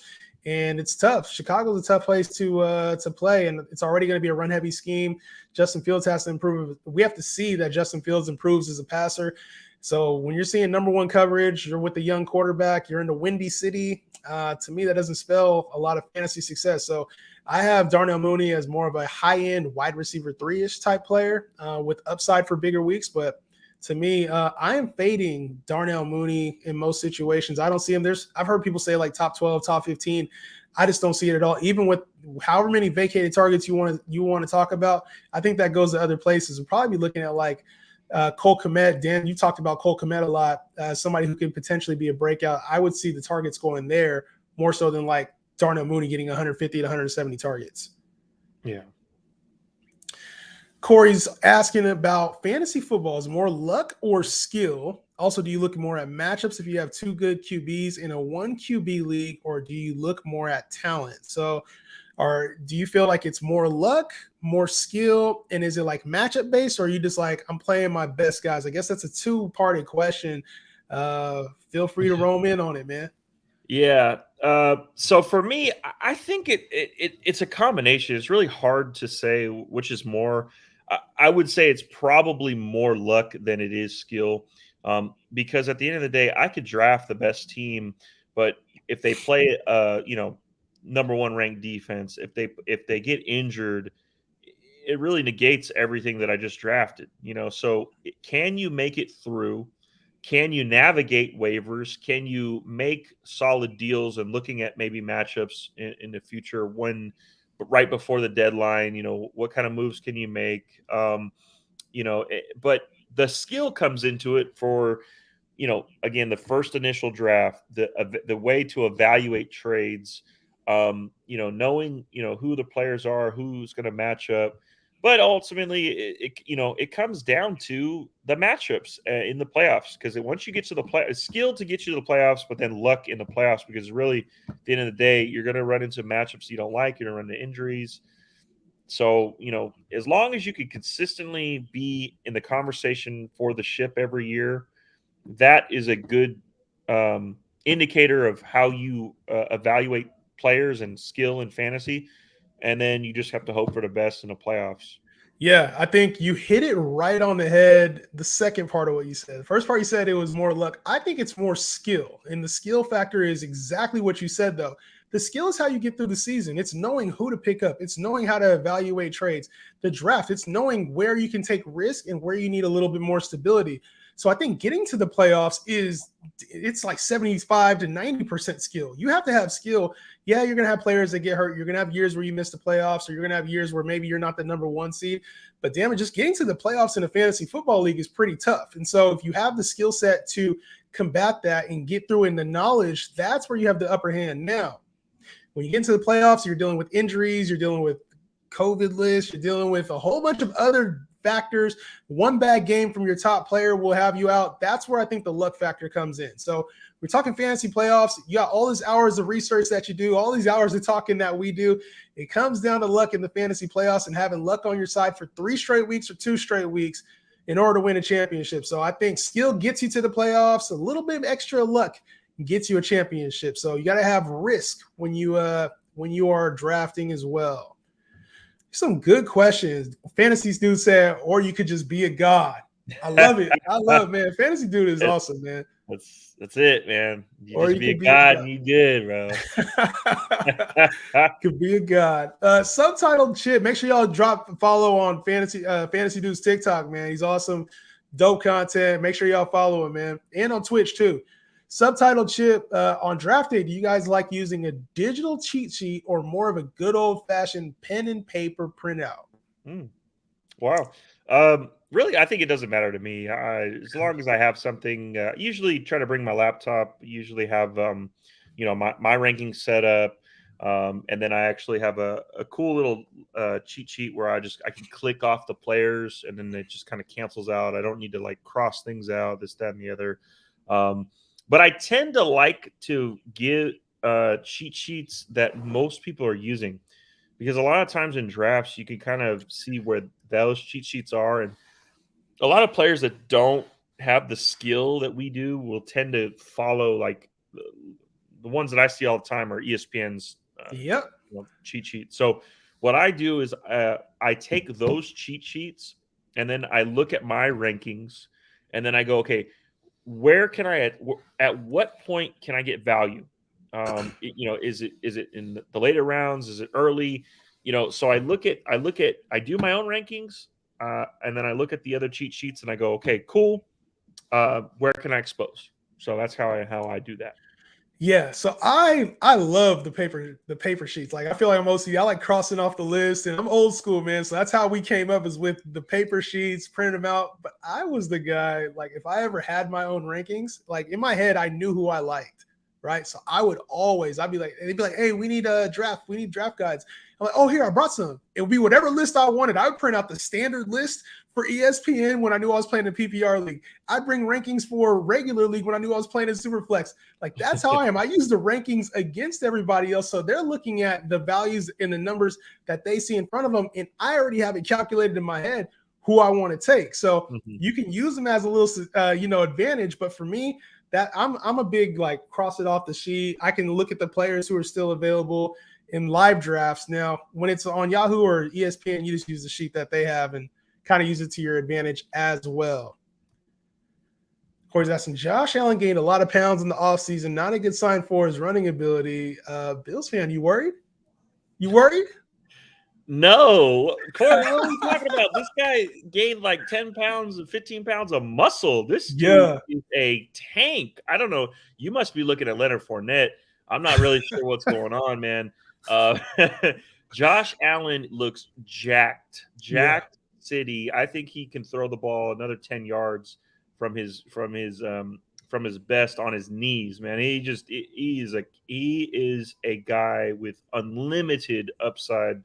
And it's tough. Chicago's a tough place to play, and it's already going to be a run-heavy scheme. Justin Fields has to improve. We have to see that Justin Fields improves as a passer. So when you're seeing number 1 coverage, you're with a young quarterback, you're in the Windy City. To me, that doesn't spell a lot of fantasy success. So I have Darnell Mooney as more of a high-end wide receiver 3-ish type player with upside for bigger weeks. But to me, I am fading Darnell Mooney in most situations. I don't see him. I've heard people say like top 12, top 15. I just don't see it at all. Even with however many vacated targets you want to talk about, I think that goes to other places. We'll probably be looking at like Cole Kmet. Dan, you talked about Cole Kmet a lot. Somebody who could potentially be a breakout. I would see the targets going there more so than like Darnell Mooney getting 150 to 170 targets. Yeah. Corey's asking about fantasy football. Is more luck or skill? Also, do you look more at matchups if you have 2 good QBs in a 1 QB league, or do you look more at talent? So, or do you feel like it's more luck, more skill, and is it like matchup based, or are you just like, I'm playing my best guys? I guess that's a 2-parted question. Feel free to roam in on it, man. Yeah. So for me, I think it's a combination. It's really hard to say which is more. I would say it's probably more luck than it is skill, because at the end of the day, I could draft the best team, but if they play, number 1 ranked defense, if they get injured, it really negates everything that I just drafted. So can you make it through? Can you navigate waivers? Can you make solid deals and looking at maybe matchups in the future right before the deadline? What kind of moves can you make? But the skill comes into it for, again, the first initial draft, the way to evaluate trades, knowing, who the players are, who's going to match up. But ultimately, it comes down to the matchups in the playoffs, because once you get to the skill to get you to the playoffs, but then luck in the playoffs, because really, at the end of the day, you're going to run into matchups you don't like. You're going to run into injuries. So, as long as you can consistently be in the conversation for the ship every year, that is a good indicator of how you evaluate players and skill in fantasy. and then you just have to hope for the best in the playoffs. Yeah, I think you hit it right on the head. The second part of what you said. The first part you said it was more luck. I think it's more skill. And the skill factor is exactly what you said, though. The skill is how you get through the season. It's knowing who to pick up. It's knowing how to evaluate trades. The draft, it's knowing where you can take risk and where you need a little bit more stability. So I think getting to the playoffs it's like 75 to 90% skill. You have to have skill. Yeah, you're going to have players that get hurt. You're going to have years where you miss the playoffs, or you're going to have years where maybe you're not the number one seed. But damn it, just getting to the playoffs in a fantasy football league is pretty tough. And so if you have the skill set to combat that and get through in the knowledge, that's where you have the upper hand. Now, when you get into the playoffs, you're dealing with injuries, you're dealing with COVID lists, you're dealing with a whole bunch of other factors. One bad game from your top player will have you out. That's where I think the luck factor comes in. So we're talking fantasy playoffs. You got all these hours of research that you do, all these hours of talking that we do. It comes down to luck in the fantasy playoffs and having luck on your side for 3 straight weeks or 2 straight weeks in order to win a championship. So I think skill gets you to the playoffs. A little bit of extra luck gets you a championship. So you got to have risk when you are drafting as well. Some good questions. Fantasy dude said, or you could just be a god. I love it. I love it, man. Fantasy dude is awesome, man. That's it, man. You or just be a god and you good, bro. Could be a god. Subtitled Chip. Make sure y'all drop follow on Fantasy Dude's TikTok, man. He's awesome. Dope content. Make sure y'all follow him, man. And on Twitch too. Subtitled Chip, on draft day, do you guys like using a digital cheat sheet or more of a good old-fashioned pen and paper printout? Wow. Really, I think it doesn't matter to me. As long as I have something, usually try to bring my laptop, usually have, my ranking set up. And then I actually have a cool little cheat sheet where I can click off the players and then it just kind of cancels out. I don't need to like cross things out, this, that, and the other. But I tend to like to give cheat sheets that most people are using, because a lot of times in drafts, you can kind of see where those cheat sheets are. And a lot of players that don't have the skill that we do will tend to follow, like the ones that I see all the time are ESPN's cheat sheet. So what I do is I take those cheat sheets and then I look at my rankings and then I go, okay, where can I at what point can I get value? Is it in the later rounds? Is it early? So I do my own rankings, and then I look at the other cheat sheets and I go, okay, cool. Where can I expose? So that's how I do that. Yeah, so I love the paper sheets. Like I feel like I like crossing off the list, and I'm old school, man. So that's how we came up, is with the paper sheets, printed them out. But I was the guy, like if I ever had my own rankings, like in my head, I knew who I liked, right? So I'd be like, they'd be like, hey, we need draft guides. I'm like, oh, here, I brought some. It would be whatever list I wanted. I would print out the standard list for ESPN when I knew I was playing in PPR league. I'd bring rankings for regular league when I knew I was playing in Superflex. Like that's how I am. I use the rankings against everybody else. So they're looking at the values and the numbers that they see in front of them. And I already have it calculated in my head who I want to take. So you can use them as a little, advantage. But for me, that I'm a big, like, cross it off the sheet. I can look at the players who are still available in live drafts. Now, when it's on Yahoo or ESPN, you just use the sheet that they have and kind of use it to your advantage as well. Corey's asking, Josh Allen gained a lot of pounds in the offseason. Not a good sign for his running ability. Bills fan, you worried? You worried? No. Corey, what are we talking about? This guy gained like 10 pounds and 15 pounds of muscle. This dude is a tank. I don't know. You must be looking at Leonard Fournette. I'm not really sure what's going on, man. Josh Allen looks jacked. City. I think he can throw the ball another 10 yards from his best on his knees, man. He is a guy with unlimited upside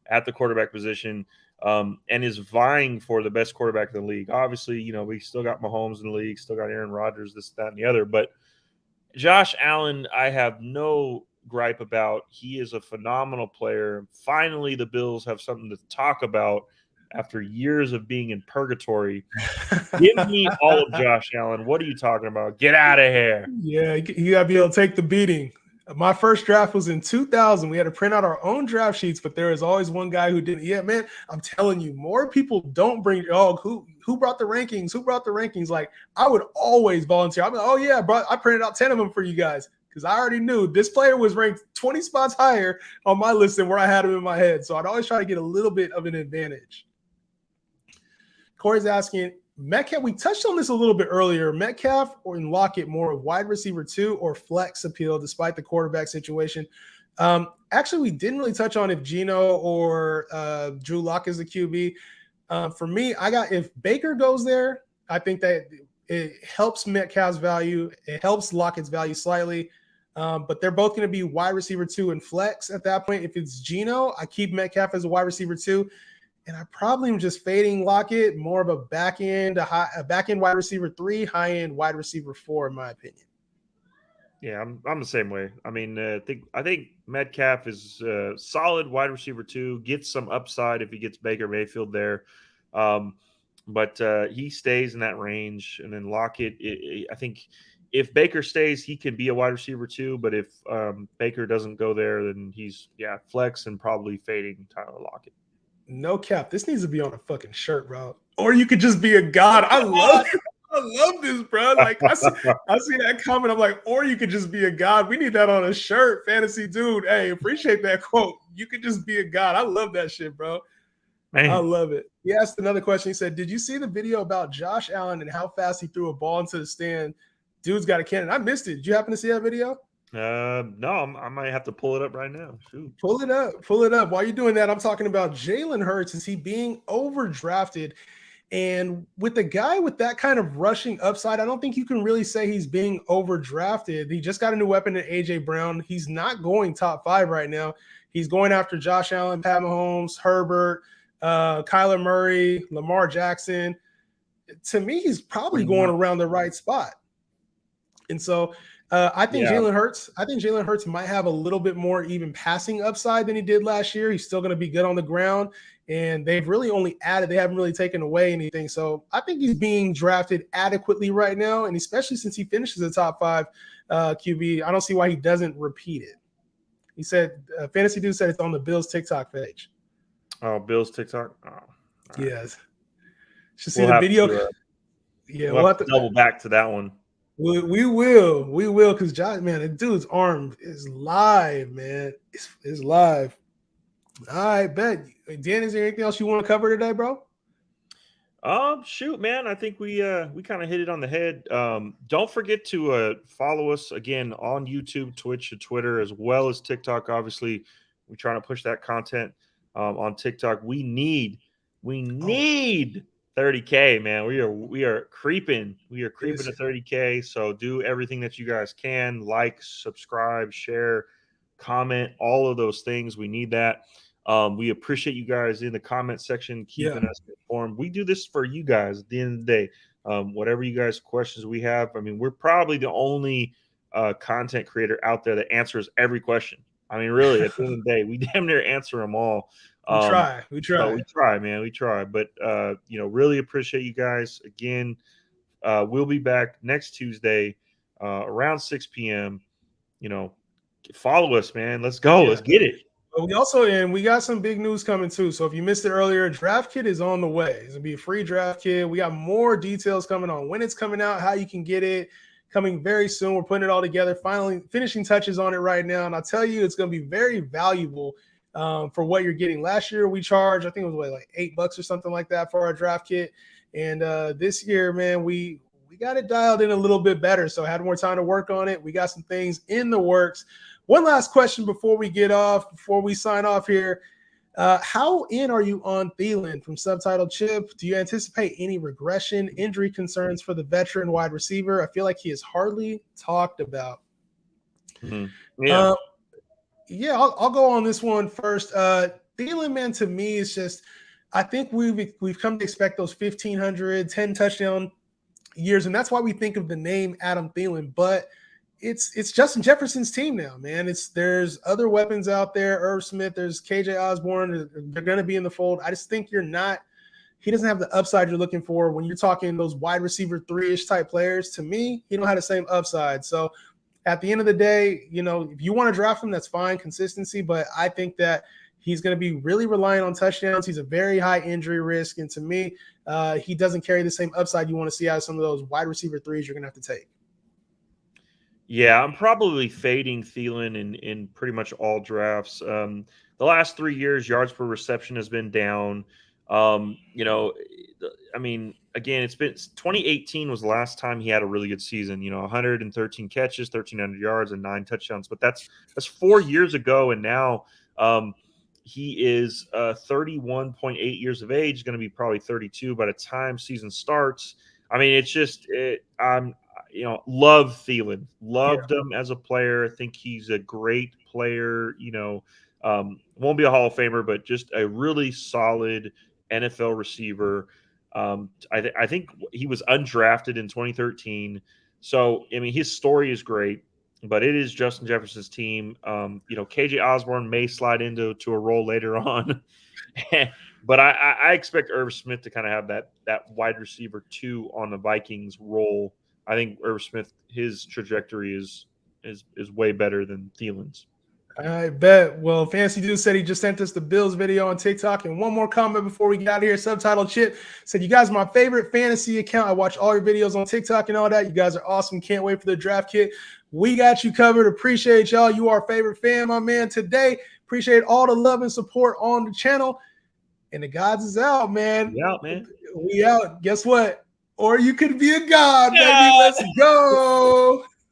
at the quarterback position, and is vying for the best quarterback in the league. Obviously, we still got Mahomes in the league, still got Aaron Rodgers, this, that, and the other. But Josh Allen, I have no gripe about. He is a phenomenal player. Finally, the Bills have something to talk about after years of being in purgatory. Give me all of Josh Allen. What are you talking about? Get out of here. Yeah, you got to be able to take the beating. My first draft was in 2000. We had to print out our own draft sheets, but there was always one guy who didn't. Yeah, man, I'm telling you, more people don't bring. Oh, who brought the rankings? Who brought the rankings? Like I would always volunteer. I'm like, oh yeah, I printed out 10 of them for you guys because I already knew this player was ranked 20 spots higher on my list than where I had him in my head. So I'd always try to get a little bit of an advantage. Corey's asking, Metcalf, we touched on this a little bit earlier. Metcalf or in Lockett more of wide receiver 2 or flex appeal despite the quarterback situation? Actually, we didn't really touch on if Geno or Drew Lock is the QB. For me, if Baker goes there, I think that it helps Metcalf's value. It helps Lockett's value slightly. But they're both going to be wide receiver 2 and flex at that point. If it's Geno, I keep Metcalf as a wide receiver 2. And I probably am just fading Lockett, more of a back end wide receiver 3, high end wide receiver 4, in my opinion. Yeah, I'm the same way. I mean, I think Metcalf is solid wide receiver 2. Gets some upside if he gets Baker Mayfield there, but he stays in that range. And then Lockett, I think if Baker stays, he can be a wide receiver 2. But if Baker doesn't go there, then he's flex and probably fading Tyler Lockett. No cap. This needs to be on a fucking shirt, bro. Or you could just be a god. I love this, bro. Like I see that comment. I'm like, or you could just be a god. We need that on a shirt, fantasy dude. Hey, appreciate that quote. You could just be a god. I love that shit, bro. Man. I love it. He asked another question. He said, "Did you see the video about Josh Allen and how fast he threw a ball into the stand? Dude's got a cannon." I missed it. Did you happen to see that video? No, I might have to pull it up right now. Shoot. Pull it up. While you're doing that, I'm talking about Jalen Hurts. Is he being overdrafted? And with the guy with that kind of rushing upside, I don't think you can really say he's being overdrafted. He just got a new weapon in A.J. Brown. He's not going top 5 right now. He's going after Josh Allen, Pat Mahomes, Herbert, Kyler Murray, Lamar Jackson. To me, he's probably going around the right spot. And so I think Jalen Hurts might have a little bit more even passing upside than he did last year. He's still going to be good on the ground, and they've really only added. They haven't really taken away anything. So I think he's being drafted adequately right now, and especially since he finishes the top 5 QB, I don't see why he doesn't repeat it. He said, Fantasy Dude said it's on the Bills TikTok page. Oh, Bills TikTok? Oh, right. Yes. Should see the video. We'll have to double back to that one. We will, because Josh, man, the dude's arm is live, man. It's live. All right, bet. Dan, is there anything else you want to cover today, bro? Shoot, man. I think we kind of hit it on the head. Don't forget to follow us again on YouTube, Twitch, and Twitter, as well as TikTok. Obviously, we're trying to push that content on TikTok. We need 30K, man. We are creeping. We are creeping to 30K. So do everything that you guys can. Like, subscribe, share, comment, all of those things. We need that. We appreciate you guys in the comment section keeping us informed. We do this for you guys at the end of the day. Whatever you guys questions we have. I mean, we're probably the only content creator out there that answers every question. I mean, really, at the end of the day, we damn near answer them all. We try, man. We try. But, really appreciate you guys. Again, we'll be back next Tuesday around 6 p.m. Follow us, man. Let's go. Let's get it. We got some big news coming too. So if you missed it earlier, Draft Kit is on the way. It's going to be a free Draft Kit. We got more details coming on when it's coming out, how you can get it. Coming very soon. We're putting it all together. Finally, finishing touches on it right now. And I'll tell you, it's going to be very valuable for what you're getting. Last year we charged, I think it was like $8 or something like that for our draft kit. And this year, man, we got it dialed in a little bit better. So I had more time to work on it. We got some things in the works. One last question before we sign off here. How in are you on Thielen from Subtitle Chip? Do you anticipate any regression, injury concerns for the veteran wide receiver? I feel like he is hardly talked about. Mm-hmm. Yeah. I'll go on this one first. Thielen, man, to me is just, I think we've come to expect those 1,500, 10 touchdown years, and that's why we think of the name Adam Thielen. But it's Justin Jefferson's team now, man. There's other weapons out there. Irv Smith, there's KJ Osborne. They're going to be in the fold. I just think he doesn't have the upside you're looking for when you're talking those wide receiver 3-ish type players. To me, he don't have the same upside. So at the end of the day, if you want to draft him, that's fine, consistency. But I think that he's going to be really relying on touchdowns. He's a very high injury risk. And to me, he doesn't carry the same upside you want to see out of some of those wide receiver threes you're going to have to take. Yeah, I'm probably fading Thielen in pretty much all drafts. The last 3 years, yards per reception has been down. I mean, again, it's been 2018 was the last time he had a really good season. 113 catches, 1,300 yards, and 9 touchdowns. But that's 4 years ago, and now he is 31.8 years of age. Going to be probably 32 by the time season starts. I mean, it's just I'm love Thielen, loved him as a player. I think he's a great player. Won't be a Hall of Famer, but just a really solid NFL receiver. I think he was undrafted in 2013. So, I mean, his story is great, but it is Justin Jefferson's team. KJ Osborne may slide into a role later on. But I expect Irv Smith to kind of have that wide receiver 2 on the Vikings role. I think Irv Smith, his trajectory is way better than Thielen's. I bet. Well, Fancy Dude said he just sent us the Bills video on TikTok. And one more comment before we get out of here. Subtitle Chip said, "You guys are my favorite fantasy account. I watch all your videos on TikTok and all that. You guys are awesome. Can't wait for the draft kit. We got you covered. Appreciate y'all. You are our favorite fan, my man, today. Appreciate all the love and support on the channel. And the gods is out, man. We out, man. We out. Guess what? Or you could be a god, baby. Let's go."